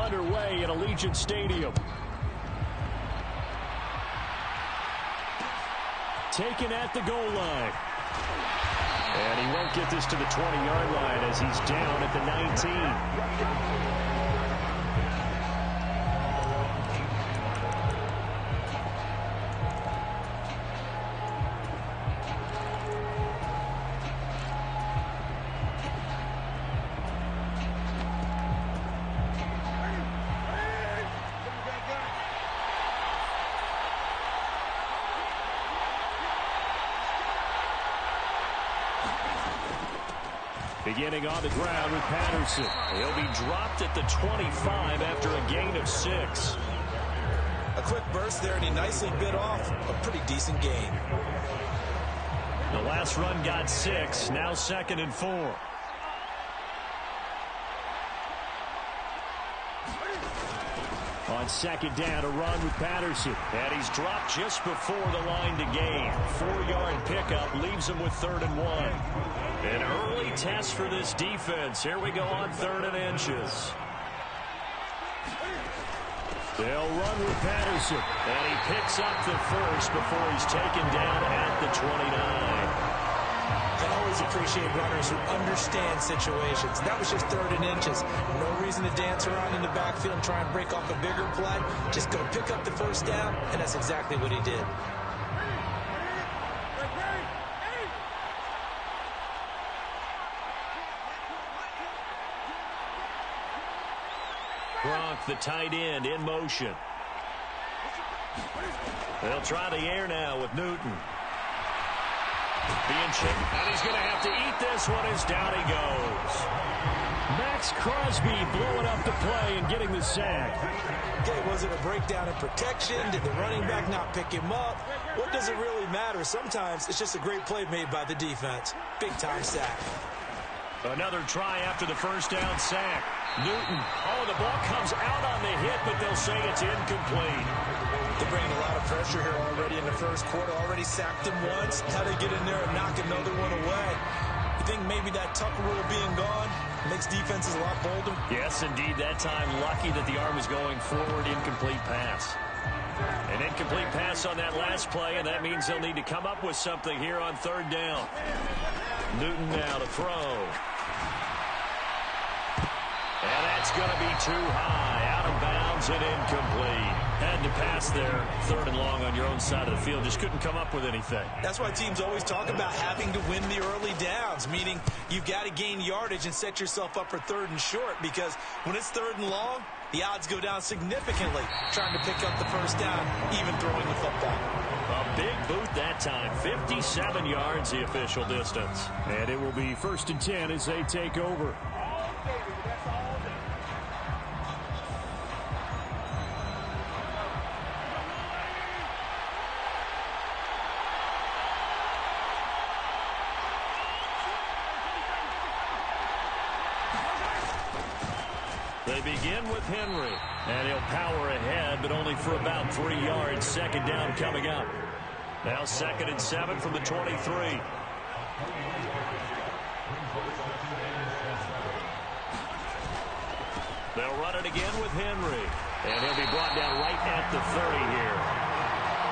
underway at Allegiant Stadium. Taken at the goal line. And he won't get this to the 20-yard line as he's down at the 19. Beginning on the ground with Patterson. He'll be dropped at the 25 after a gain of 6. A quick burst there, and he nicely bit off a pretty decent gain. The last run got 6. Now 2nd and 4. On 2nd down, a run with Patterson. And he's dropped just before the line to gain. 4-yard pickup leaves him with 3rd and 1. An early test for this defense. Here we go on 3rd and inches. They'll run with Patterson. And he picks up the first before he's taken down at the 29. I always appreciate runners who understand situations. That was just 3rd and inches. No reason to dance around in the backfield and try and break off a bigger play. Just go pick up the first down, and that's exactly what he did. Gronk, the tight end, in motion. They'll try the air now with Newton. Being chipped, and he's going to have to eat this one as down he goes. Max Crosby blowing up the play and getting the sack. Okay, was it a breakdown in protection? Did the running back not pick him up? What does it really matter? Sometimes it's just a great play made by the defense. Big-time sack. Another try after the first down sack. Newton. Oh, the ball comes out on the hit, but they'll say it's incomplete. They're bringing a lot of pressure here already in the first quarter. Already sacked him once. How they get in there and knock another one away? You think maybe that Tucker rule being gone makes defenses a lot bolder? Yes, indeed. That time, lucky that the arm was going forward. Incomplete pass. An incomplete pass on that last play, and that means they'll need to come up with something here on 3rd down. Newton now to throw. And that's going to be too high. Out of bounds and incomplete. Had to pass there. 3rd and long on your own side of the field. Just couldn't come up with anything. That's why teams always talk about having to win the early downs, meaning you've got to gain yardage and set yourself up for 3rd and short, because when it's 3rd and long, the odds go down significantly trying to pick up the first down, even throwing the football. A big boot that time. 57 yards the official distance. And it will be 1st and 10 as they take over. They begin with Henry, and he'll power ahead, but only for about 3 yards. 2nd down coming up. Now 2nd and 7 from the 23. They'll run it again with Henry, and he'll be brought down right at the 30 here.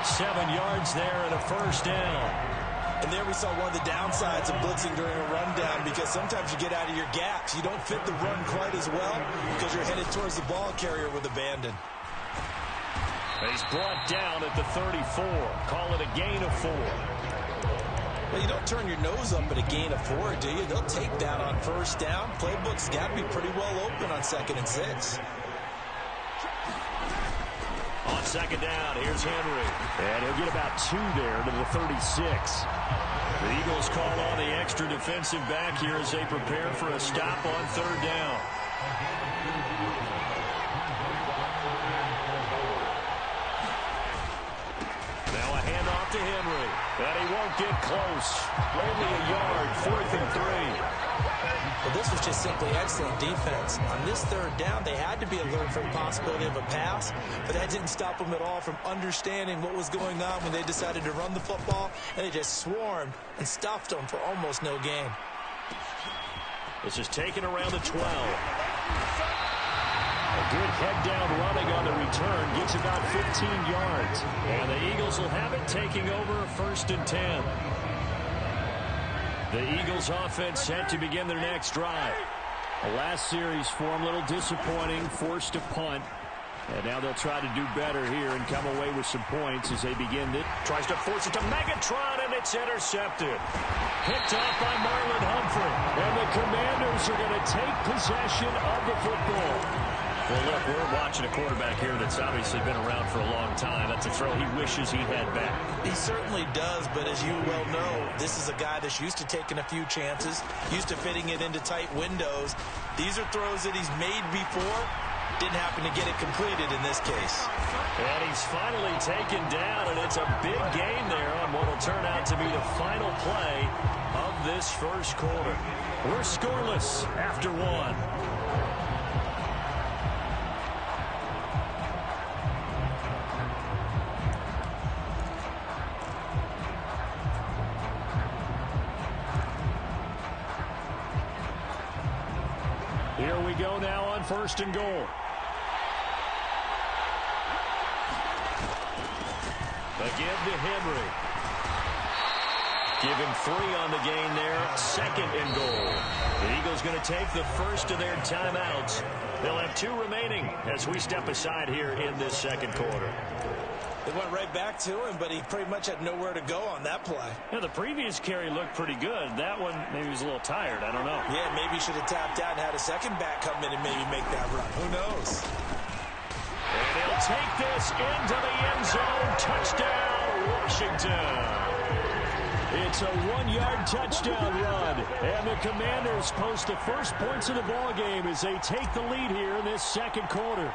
7 yards there and a first down. And there we saw one of the downsides of blitzing during a rundown, because sometimes you get out of your gaps. You don't fit the run quite as well because you're headed towards the ball carrier with abandon. He's brought down at the 34. Call it a gain of 4. Well, you don't turn your nose up at a gain of 4, do you? They'll take that on first down. Playbook's got to be pretty well open on 2nd and 6. On 2nd down, here's Henry. And he'll get about 2 there to the 36. The Eagles call on the extra defensive back here as they prepare for a stop on 3rd down. Now a handoff to Henry. And he won't get close. Only a yard, 4th and 3. Well, this was just simply excellent defense. On this 3rd down, they had to be alert for the possibility of a pass, but that didn't stop them at all from understanding what was going on when they decided to run the football, and they just swarmed and stuffed them for almost no gain. This is taken around the 12. A Good head down running on the return. Gets about 15 yards. And the Eagles will have it, taking over 1st and 10. The Eagles offense set to begin their next drive. The last series for them, a little disappointing, forced a punt. And now they'll try to do better here and come away with some points as they begin it. Tries to force it to Megatron, and it's intercepted. Picked off by Marlon Humphrey. And the Commanders are going to take possession of the football. Well, look, we're watching a quarterback here that's obviously been around for a long time. That's a throw he wishes he had back. He certainly does, but as you well know, this is a guy that's used to taking a few chances, used to fitting it into tight windows. These are throws that he's made before. Didn't happen to get it completed in this case. And he's finally taken down, and it's a big gain there on what will turn out to be the final play of this first quarter. We're scoreless after one. Here we go now on 1st and goal. Again to Henry. Give him 3 on the gain there. 2nd and goal. The Eagles going to take the first of their timeouts. They'll have 2 remaining as we step aside here in this second quarter. They went right back to him, but he pretty much had nowhere to go on that play. Yeah, the previous carry looked pretty good. That one, maybe he was a little tired. I don't know. Yeah, maybe he should have tapped out and had a second back come in and maybe make that run. Who knows? And he'll take this into the end zone. Touchdown, Washington. It's a 1-yard touchdown run. And the Commanders post the first points of the ball game as they take the lead here in this second quarter.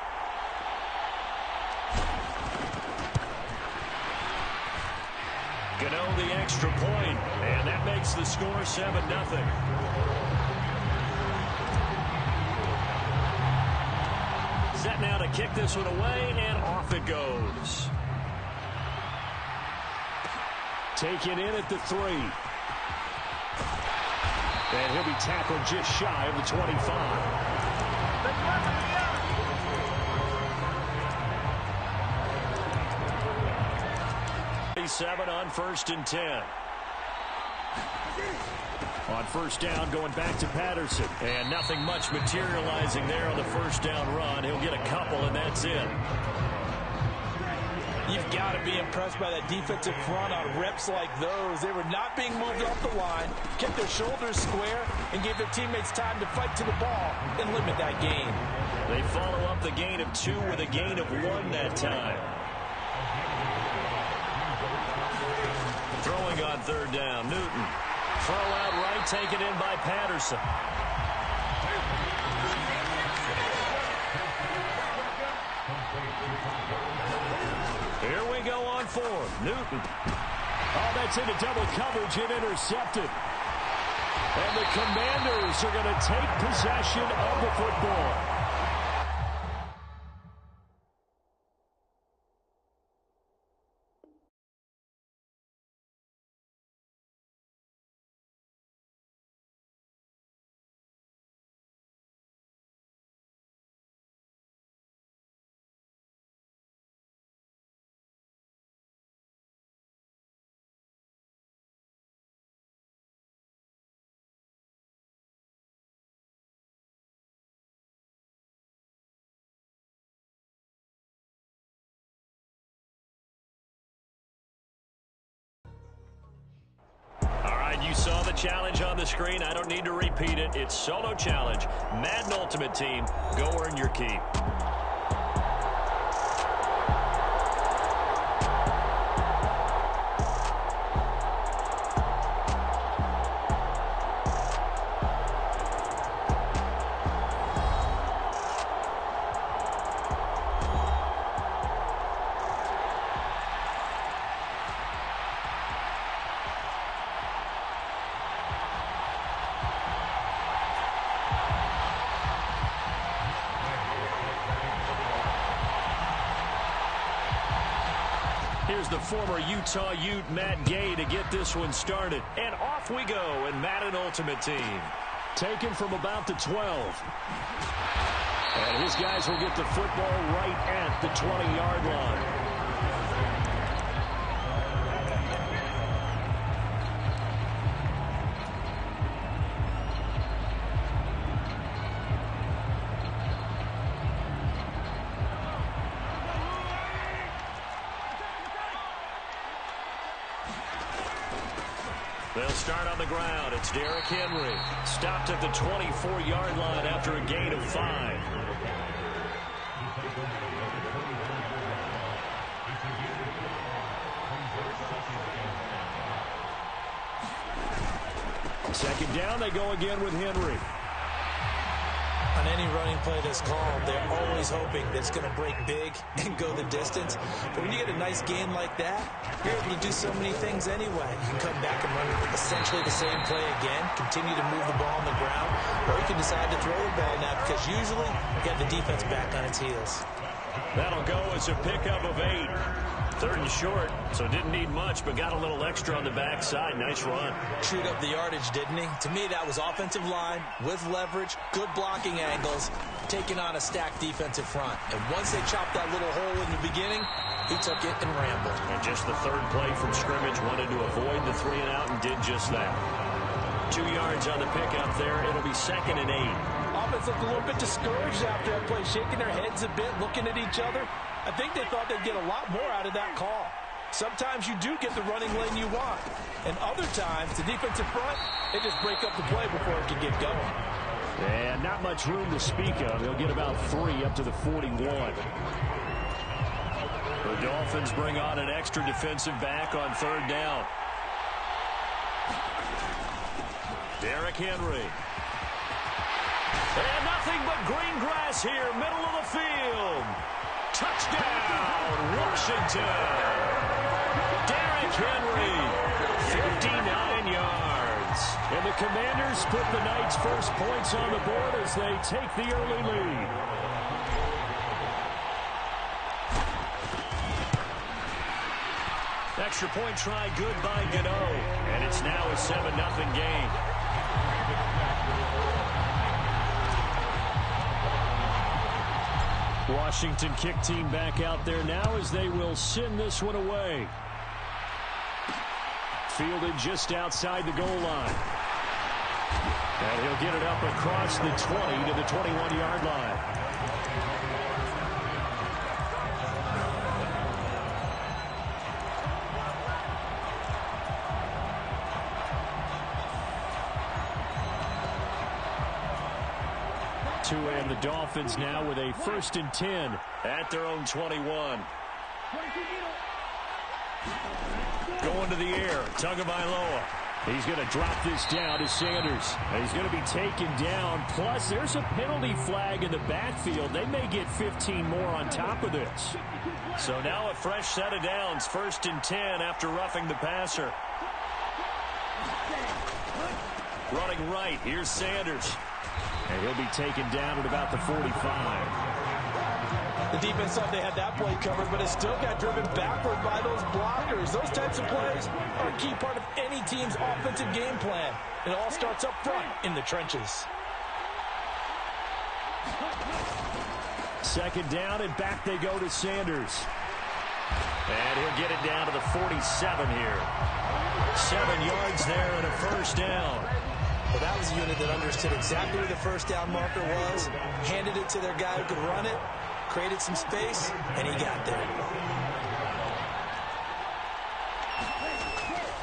Gano the extra point, and that makes the score 7-0. Set now to kick this one away, and off it goes. Taken in at the 3. And he'll be tackled just shy of the 25. 7 on 1st and 10. On 1st down, going back to Patterson. And nothing much materializing there on the 1st down run. He'll get a couple, and that's it. You've got to be impressed by that defensive front on reps like those. They were not being moved off the line, kept their shoulders square, and gave their teammates time to fight to the ball and limit that gain. They follow up the gain of 2 with a gain of 1 that time. Throwing on 3rd down, Newton. Throw out right, taken in by Patterson. Here we go on 4th. Newton. Oh, that's into double coverage and intercepted. And the Commanders are going to take possession of the football. You saw the challenge on the screen. I don't need to repeat it. It's solo challenge. Madden Ultimate Team. Go earn your keep. Here's the former Utah Ute, Matt Gay, to get this one started. And off we go in Madden Ultimate Team. Taken from about the 12. And his guys will get the football right at the 20-yard line. They'll start on the ground. It's Derrick Henry. Stopped at the 24-yard line after a gain of 5. Second down, they go again with Henry. On any running play that's called, they're always hoping that it's going to break big and go the distance. But when you get a nice gain like that, you're able to do so many things anyway. You can come back and run essentially the same play again, continue to move the ball on the ground, or you can decide to throw the ball now because usually you have the defense back on its heels. That'll go as a pickup of 8. 3rd and short, so didn't need much, but got a little extra on the backside. Nice run. Chewed up the yardage, didn't he? To me, that was offensive line with leverage, good blocking angles, taking on a stacked defensive front. And once they chopped that little hole in the beginning, he took it and rambled. And just the 3rd play from scrimmage, wanted to avoid the 3 and out and did just that. 2 yards on the pickup there. It'll be 2nd and 8. Offense looked a little bit discouraged after that play, shaking their heads a bit, looking at each other. I think they thought they'd get a lot more out of that call. Sometimes you do get the running lane you want. And other times, the defensive front, they just break up the play before it can get going. And not much room to speak of. They'll get about 3 up to the 41. The Dolphins bring on an extra defensive back on 3rd down. Derrick Henry. And nothing but green grass here, middle of the field. Touchdown, Washington. Derrick Henry, 59 yards. And the Commanders put the Knights' first points on the board as they take the early lead. Extra point try good by Gano. And it's now a 7-0 game. Washington kick team back out there now as they will send this one away. Fielded just outside the goal line. And he'll get it up across the 20 to the 21-yard line. And the Dolphins now with a 1st and 10 at their own 21. Going to the air, Tagovailoa. He's going to drop this down to Sanders. And he's going to be taken down. Plus, there's a penalty flag in the backfield. They may get 15 more on top of this. So now a fresh set of downs. 1st and 10 after roughing the passer. Running right, here's Sanders. And he'll be taken down at about the 45. The defense thought they had that play covered, but it still got driven backward by those blockers. Those types of plays are a key part of any team's offensive game plan. It all starts up front in the trenches. 2nd down, and back they go to Sanders. And he'll get it down to the 47 here. 7 yards there and a 1st down. Well, that was a unit that understood exactly where the 1st down marker was, handed it to their guy who could run it, created some space, and he got there.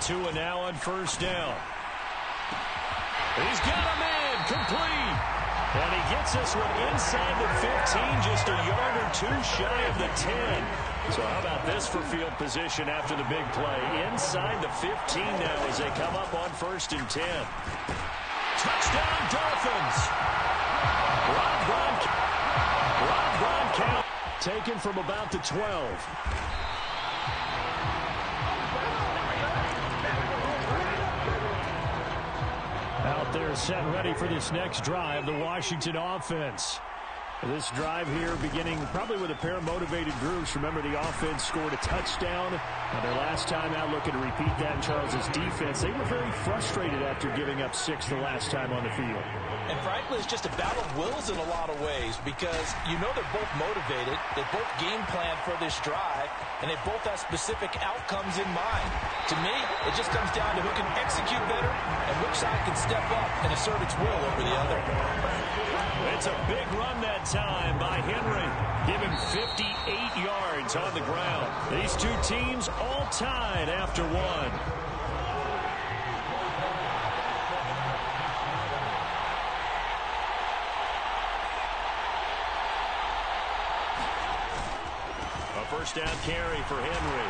2 and now on 1st down. He's got a man, complete. And he gets this one inside the 15, just a yard or 2 shy of the 10. So how about this for field position after the big play? Inside the 15 now as they come up on 1st and 10. Touchdown, Dolphins. Rob Gronkowski taken from about the 12. Out there set ready for this next drive, the Washington offense. This drive here beginning probably with a pair of motivated groups. Remember, the offense scored a touchdown. Their last time out, looking to repeat that in Charles's defense. They were very frustrated after giving up 6 the last time on the field. And frankly, it's just a battle of wills in a lot of ways because you know they're both motivated. They both game plan for this drive, and they both have specific outcomes in mind. To me, it just comes down to who can execute better and which side can step up and assert its will over the other. It's a big run that time by Henry. Give him 58 yards on the ground. These two teams all tied after one. A first down carry for Henry.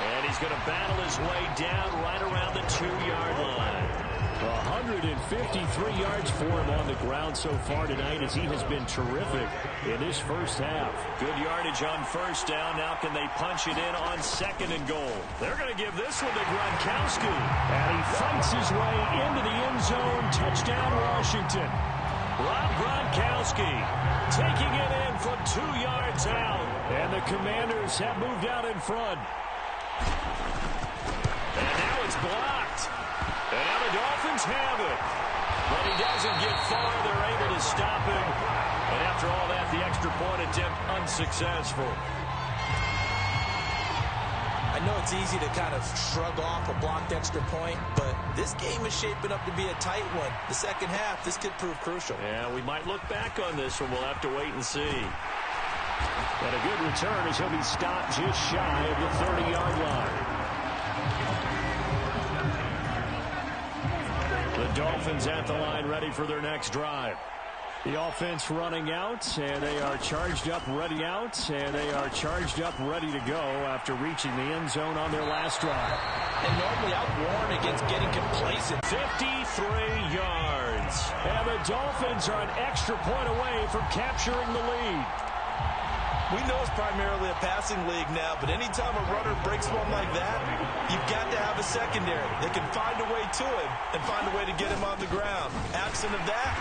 And he's going to battle his way down right around the 2-yard line. 153 yards for him on the ground so far tonight as he has been terrific in this first half. Good yardage on first down. Now can they punch it in on 2nd and goal? They're going to give this one to Gronkowski. And he fights his way into the end zone. Touchdown, Washington. Rob Gronkowski taking it in from 2 yards out. And the Commanders have moved out in front. And now it's blocked. And now the Dolphins have it. But he doesn't get far. They're able to stop him. And after all that, the extra point attempt unsuccessful. I know it's easy to kind of shrug off a blocked extra point, but this game is shaping up to be a tight one. The second half, this could prove crucial. Yeah, we might look back on this one. We'll have to wait and see. And a good return as he'll be stopped just shy of the 30-yard line. The Dolphins at the line ready for their next drive. The offense running out, and they are charged up, ready out, and they are charged up, ready to go after reaching the end zone on their last drive. And normally I warn against getting complacent. 53 yards. And the Dolphins are an extra point away from capturing the lead. We know it's primarily a passing league now, but anytime a runner breaks one like that, you've got to have a secondary that can find a way to him and find a way to get him on the ground. Absent of that,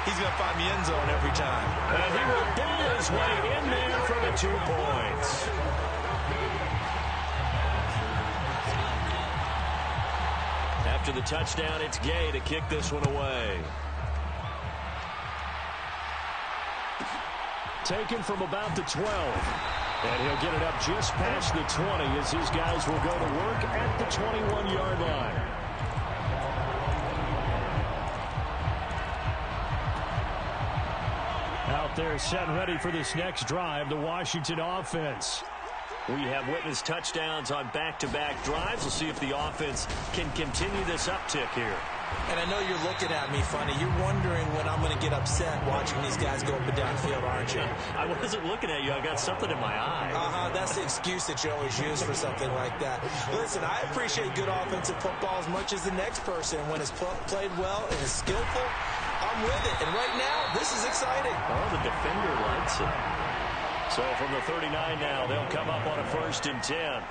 he's going to find the end zone every time. And he will bull his way in there for the 2 points. After the touchdown, it's Gay to kick this one away. Taken from about the 12. And he'll get it up just past the 20 as his guys will go to work at the 21-yard line. Out there set and ready for this next drive, the Washington offense. We have witnessed touchdowns on back-to-back drives. We'll see if the offense can continue this uptick here. And I know you're looking at me funny. You're wondering when I'm going to get upset watching these guys go up and down field, aren't you? I wasn't looking at you. I got something in my eye. That's the excuse that you always use for something like that. Listen, I appreciate good offensive football as much as the next person. When it's played well and is skillful, I'm with it. And right now, this is exciting. Oh, the defender likes it. So from the 39 now, they'll come up on a 1st and 10.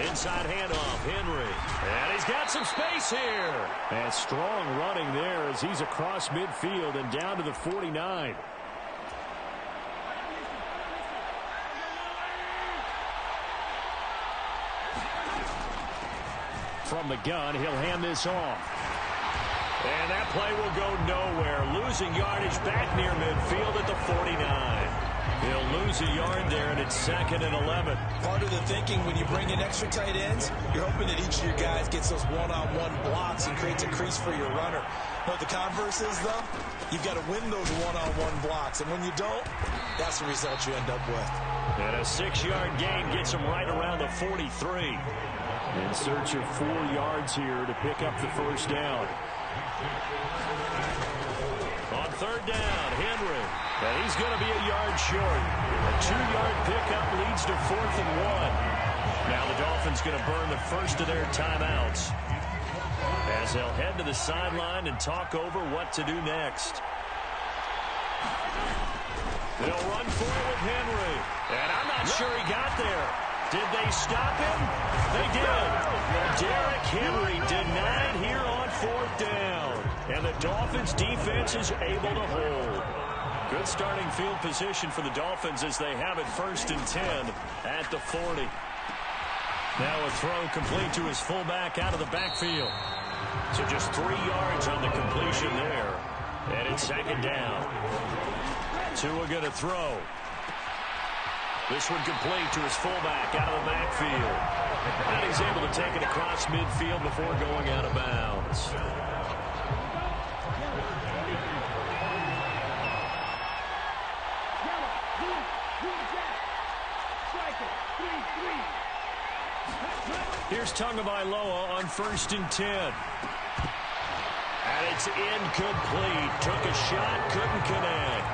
Inside handoff, Henry. And he's got some space here. And strong running there as he's across midfield and down to the 49. From the gun, he'll hand this off. And that play will go nowhere. Losing yardage back near midfield at the 49. He'll lose a yard there, and it's 2nd and 11. Part of the thinking when you bring in extra tight ends, you're hoping that each of your guys gets those one-on-one blocks and creates a crease for your runner. What the converse is, though, you've got to win those one-on-one blocks. And when you don't, that's the result you end up with. And a 6-yard gain gets him right around the 43. In search of 4 yards here to pick up the first down. On 3rd down, Henry. And he's going to be a yard short. A 2-yard pickup leads to 4th and 1. Now the Dolphins going to burn the first of their timeouts as they'll head to the sideline and talk over what to do next. They'll run for it with Henry. And I'm not sure he got there. Did they stop him? They did. Derrick Henry denied here on 4th down. And the Dolphins defense is able to hold. Good starting field position for the Dolphins as they have it 1st and 10 at the 40. Now a throw complete to his fullback out of the backfield. So just 3 yards on the completion there. And it's 2nd down. Tua going to throw. This one complete to his fullback out of the backfield. And he's able to take it across midfield before going out of bounds. Here's Tagovailoa on 1st and 10. And it's incomplete. Took a shot, couldn't connect.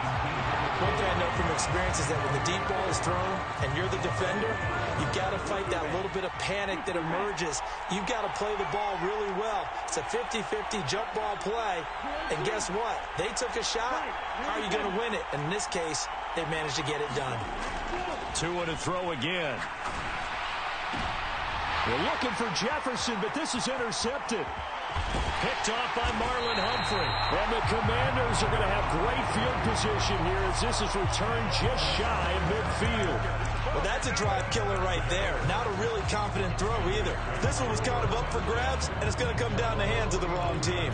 One thing I know from experience is that when the deep ball is thrown and you're the defender, you've got to fight that little bit of panic that emerges. You've got to play the ball really well. It's a 50-50 jump ball play. And guess what? They took a shot. How are you going to win it? And in this case, they managed to get it done. Tua to throw again. They're looking for Jefferson, but this is intercepted. Picked off by Marlon Humphrey. And the Commanders are going to have great field position here as this is returned just shy of midfield. Well, that's a drive killer right there. Not a really confident throw either. This one was kind of up for grabs, and it's going to come down the hands of the wrong team.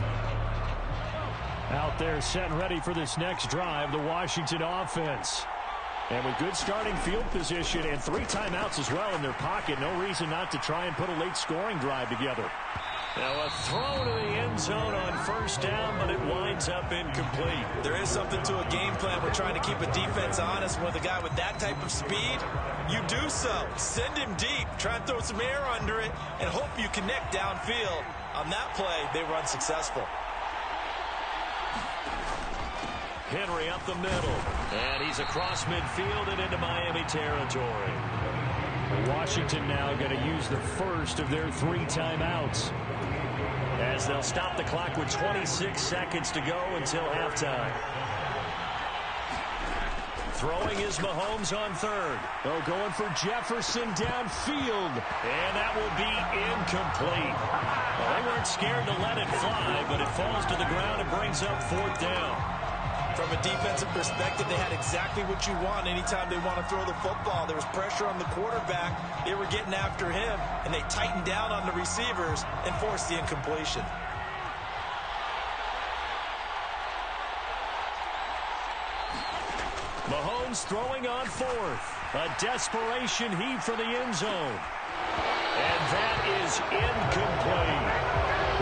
Out there set and ready for this next drive, the Washington offense. And with good starting field position and 3 timeouts as well in their pocket, no reason not to try and put a late scoring drive together. Now a throw to the end zone on 1st down, but it winds up incomplete. There is something to a game plan. We're trying to keep a defense honest. With a guy with that type of speed, you do so. Send him deep. Try and throw some air under it and hope you connect downfield. On that play, they were unsuccessful. Henry up the middle, and he's across midfield and into Miami territory. Washington now going to use the first of their 3 timeouts as they'll stop the clock with 26 seconds to go until halftime. Throwing is Mahomes on 3rd. Oh, going for Jefferson downfield, and that will be incomplete. Well, they weren't scared to let it fly, but it falls to the ground and brings up 4th down. From a defensive perspective, they had exactly what you want anytime they want to throw the football. There was pressure on the quarterback. They were getting after him, and they tightened down on the receivers and forced the incompletion. Mahomes throwing on 4th. A desperation heave for the end zone. And that is incomplete.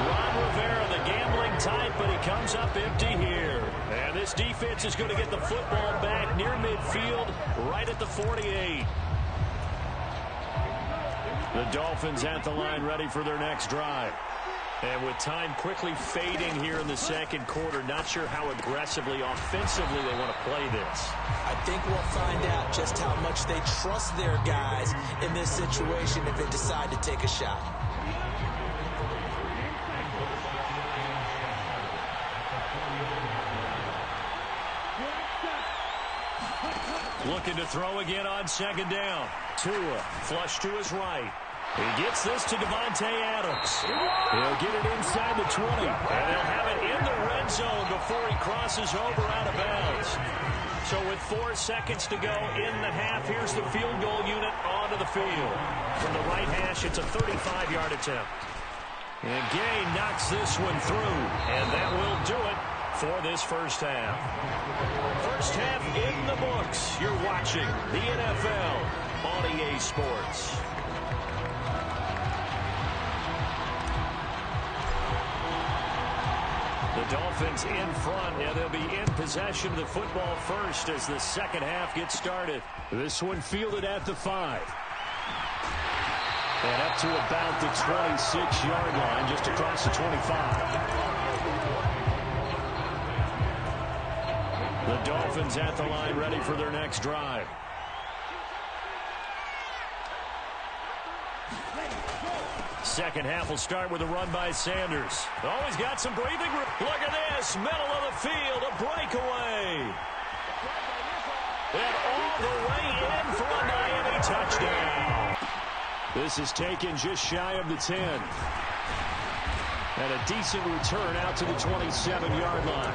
Ron Rivera, the gambling type, but he comes up empty here. And this defense is going to get the football back near midfield, right at the 48. The Dolphins at the line, ready for their next drive. And with time quickly fading here in the 2nd quarter, not sure how aggressively, offensively they want to play this. I think we'll find out just how much they trust their guys in this situation if they decide to take a shot. Looking to throw again on 2nd down. Tua, flush to his right. He gets this to Davante Adams. He'll get it inside the 20. And they'll have it in the red zone before he crosses over out of bounds. So with 4 seconds to go in the half, here's the field goal unit onto the field. From the right hash, it's a 35-yard attempt. And Gay knocks this one through. And that will do it for this first half. First half in the books. You're watching the NFL on EA Sports. The Dolphins in front, and they'll be in possession of the football first as the 2nd half gets started. This one fielded at the 5. And up to about the 26-yard line, just across the 25. The Dolphins at the line, ready for their next drive. Second half will start with a run by Sanders. Oh, he's got some breathing room. Look at this, middle of the field, a breakaway. And all the way in for a Miami touchdown. This is taken just shy of the 10. And a decent return out to the 27-yard line.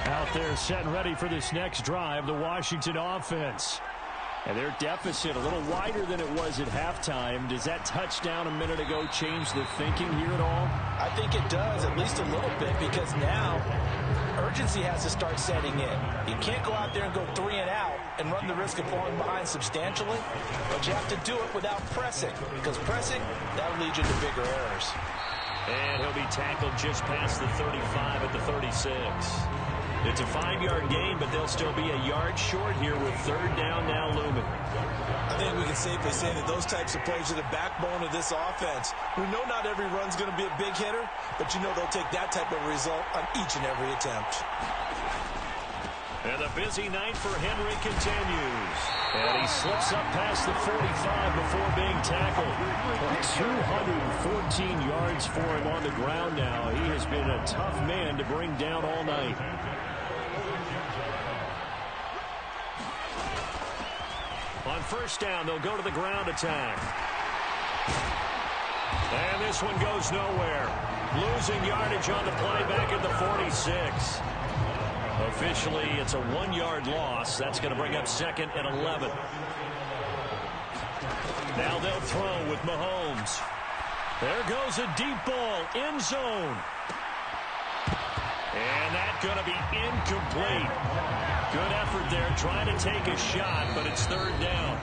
Out there set and ready for this next drive, the Washington offense. And their deficit a little wider than it was at halftime. Does that touchdown a minute ago change the thinking here at all? I think it does, at least a little bit, because now urgency has to start setting in. You can't go out there and go 3 and out and run the risk of falling behind substantially, but you have to do it without pressing, because pressing, that'll lead you to bigger errors. And he'll be tackled just past the 35 at the 36. It's a 5-yard gain, but they'll still be a yard short here with third down now looming. I think we can safely say that those types of plays are the backbone of this offense. We know not every run's going to be a big hitter, but you know they'll take that type of result on each and every attempt. And the busy night for Henry continues. And he slips up past the 45 before being tackled. 214 yards for him on the ground now. He has been a tough man to bring down all night. On first down, they'll go to the ground attack. And this one goes nowhere. Losing yardage on the play back at the 46. Officially, it's a 1-yard loss. That's going to bring up 2nd and 11. Now they'll throw with Mahomes. There goes a deep ball, end zone. And that's going to be incomplete. Good effort there, trying to take a shot, but it's third down.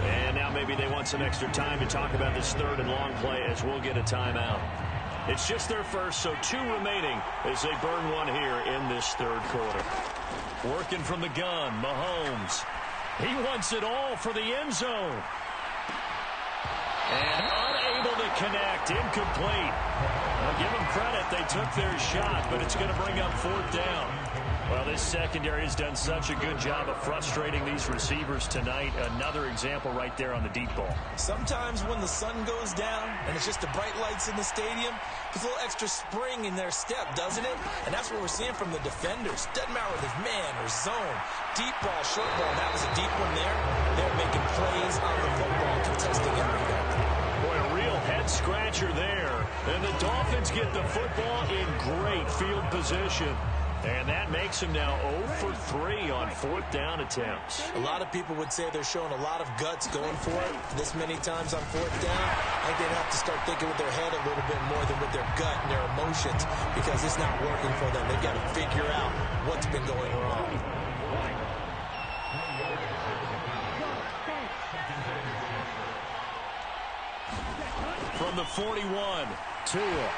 And now maybe they want some extra time to talk about this third and long play as we'll get a timeout. It's just their first, so 2 remaining as they burn one here in this third quarter. Working from the gun, Mahomes. He wants it all for the end zone. And unable to connect, incomplete. I'll give them credit, they took their shot, but it's going to bring up 4th down. Well, this secondary has done such a good job of frustrating these receivers tonight. Another example right there on the deep ball. Sometimes when the sun goes down and it's just the bright lights in the stadium, there's a little extra spring in their step, doesn't it? And that's what we're seeing from the defenders. Doesn't matter whether it's man or zone. Deep ball, short ball. That was a deep one there. They're making plays on the football, contesting everything. Boy, a real head-scratcher there. And the Dolphins get the football in great field position. And that makes him now 0 for 3 on 4th down attempts. A lot of people would say they're showing a lot of guts going for it this many times on 4th down. I think they'd have to start thinking with their head a little bit more than with their gut and their emotions, because it's not working for them. They've got to figure out what's been going wrong. From the 41, Tua.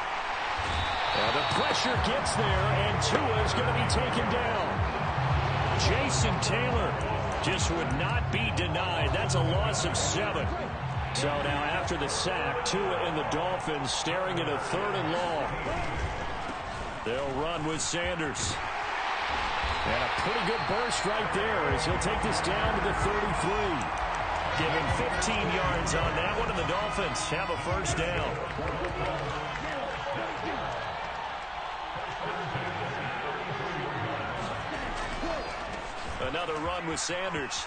And the pressure gets there, and Tua is going to be taken down. Jason Taylor just would not be denied. That's a loss of 7. So now after the sack, Tua and the Dolphins staring at a 3rd and long. They'll run with Sanders. And a pretty good burst right there as he'll take this down to the 33. Give him 15 yards on that one, and the Dolphins have a first down. Another run with Sanders.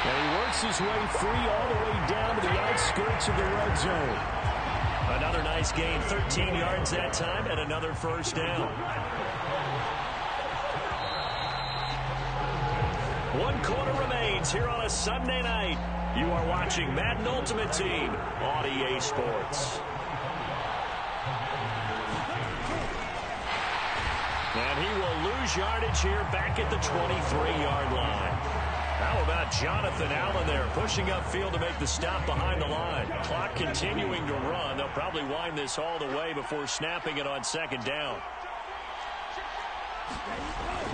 And he works his way free all the way down to the outskirts of the red zone. Another nice gain, 13 yards that time, and another first down. 1 quarter remains here on a Sunday night. You are watching Madden Ultimate Team on EA Sports. And he will lose yardage here back at the 23-yard line. How about Jonathan Allen there pushing upfield to make the stop behind the line. Clock continuing to run. They'll probably wind this all the way before snapping it on 2nd down.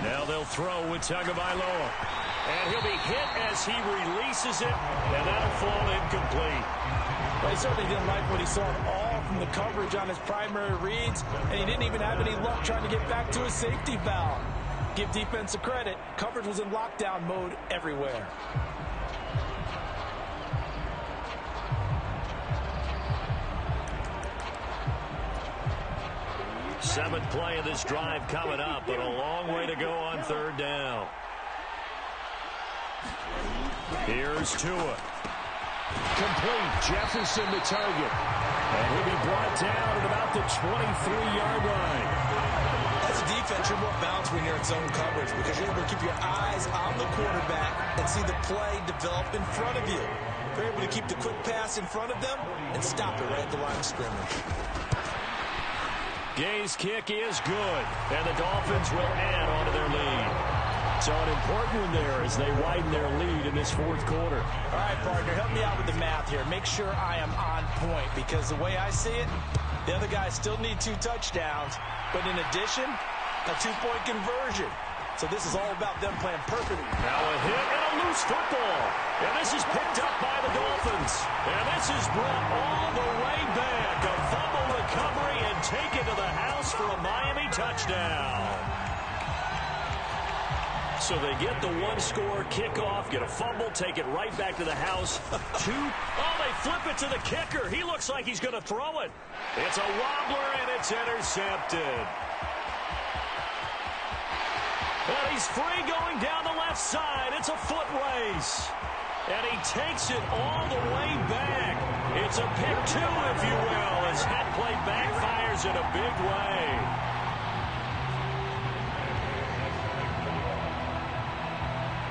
Now they'll throw with Tagovailoa. And he'll be hit as he releases it, and that'll fall incomplete. Well, he certainly didn't like what he saw at all from the coverage on his primary reads, and he didn't even have any luck trying to get back to his safety valve. Give defense a credit. Coverage was in lockdown mode everywhere. Seventh play of this drive coming up, but a long way to go on 3rd down. Here's Tua. Complete. Jefferson the target. And he'll be brought down at about the 23-yard line. As a defense, you're more balanced when you're in zone coverage because you're able to keep your eyes on the quarterback and see the play develop in front of you. You're able to keep the quick pass in front of them and stop it right at the line of scrimmage. Gay's kick is good, and the Dolphins will add on to their lead. So an important one there as they widen their lead in this fourth quarter. All right, partner, help me out with the math here. Make sure I am on point because the way I see it, the other guys still need 2 touchdowns, but in addition, a 2-point conversion. So this is all about them playing perfectly. Now a hit and a loose football. And this is picked up by the Dolphins. And this is brought all the way back. A fumble recovery and taken to the house for a Miami touchdown. So they get the 1-score kickoff, get a fumble, take it right back to the house. 2. Oh, they flip it to the kicker. He looks like he's going to throw it. It's a wobbler, and it's intercepted. And he's free going down the left side. It's a foot race. And he takes it all the way back. It's a pick 2, if you will, as that play backfires in a big way.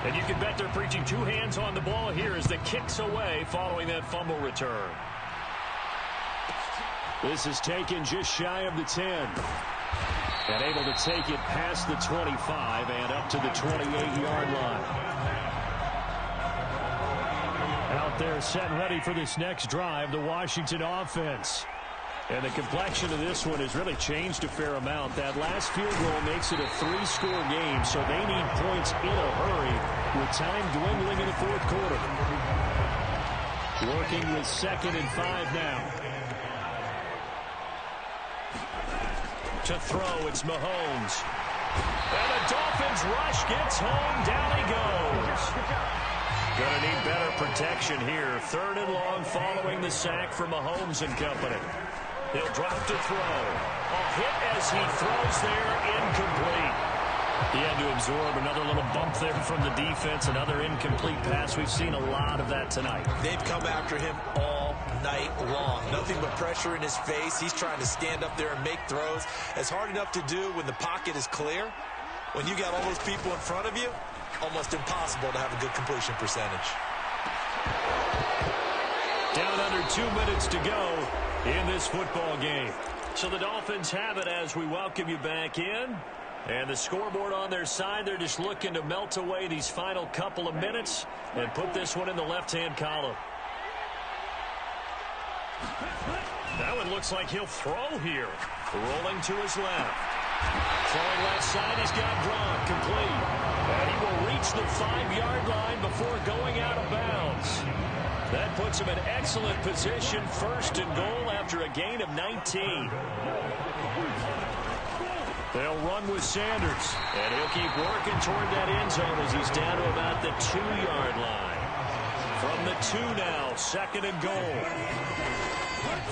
And you can bet they're preaching 2 hands on the ball here as the kick's away following that fumble return. This is taken just shy of the 10. And able to take it past the 25 and up to the 28-yard line. Out there set and ready for this next drive, the Washington offense. And the complexion of this one has really changed a fair amount. That last field goal makes it a 3-score game, so they need points in a hurry with time dwindling in the fourth quarter. Working with 2nd and 5 now. To throw, it's Mahomes. And the Dolphins rush gets home. Down he goes. Gonna need better protection here. 3rd and long following the sack for Mahomes and company. He'll drop to throw. A hit as he throws there, incomplete. He had to absorb another little bump there from the defense, another incomplete pass. We've seen a lot of that tonight. They've come after him all night long. Nothing but pressure in his face. He's trying to stand up there and make throws. It's hard enough to do when the pocket is clear. When you got all those people in front of you, almost impossible to have a good completion percentage. Down under 2 minutes to go in this football game. So the Dolphins have it as we welcome you back in. And the scoreboard on their side, they're just looking to melt away these final couple of minutes and put this one in the left-hand column. That one looks like he'll throw here. Rolling to his left. Throwing left side, he's got Gronk complete. And he will reach the 5-yard line before going out of bounds. That puts him in excellent position, 1st and goal after a gain of 19. They'll run with Sanders, and he'll keep working toward that end zone as he's down to about the 2-yard line. From the 2 now, 2nd and goal.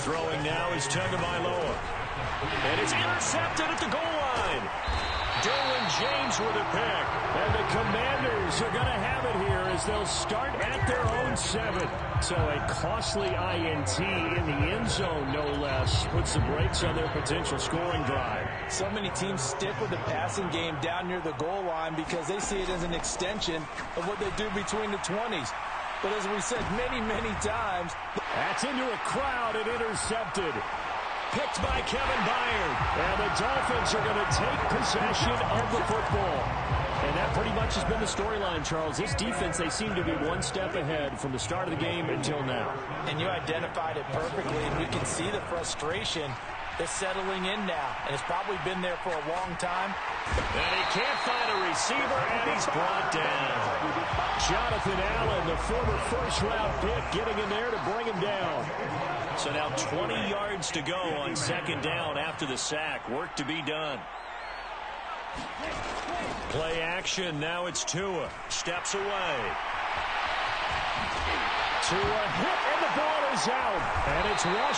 Throwing now is Tagovailoa. And it's intercepted at the goal line. Derwin James with a pick. And the Commanders are going to have it here as they'll start at their own 7. So a costly INT in the end zone, no less, puts the brakes on their potential scoring drive. So many teams stick with the passing game down near the goal line because they see it as an extension of what they do between the 20s. But as we said many, many times, that's into a crowd and intercepted. Picked by Kevin Byard. And the Dolphins are going to take possession of the football. And that pretty much has been the storyline, Charles. This defense, they seem to be one step ahead from the start of the game until now. And you identified it perfectly, and we can see the frustration that's settling in now. And it's probably been there for a long time. And he can't find a receiver, and he's brought down. Jonathan Allen, the former first-round pick, getting in there to bring him down. So now 20 yards to go on 2nd down after the sack. Work to be done. Play action. Now it's Tua. Steps away. Tua hit, and the ball is out. And it's Washington.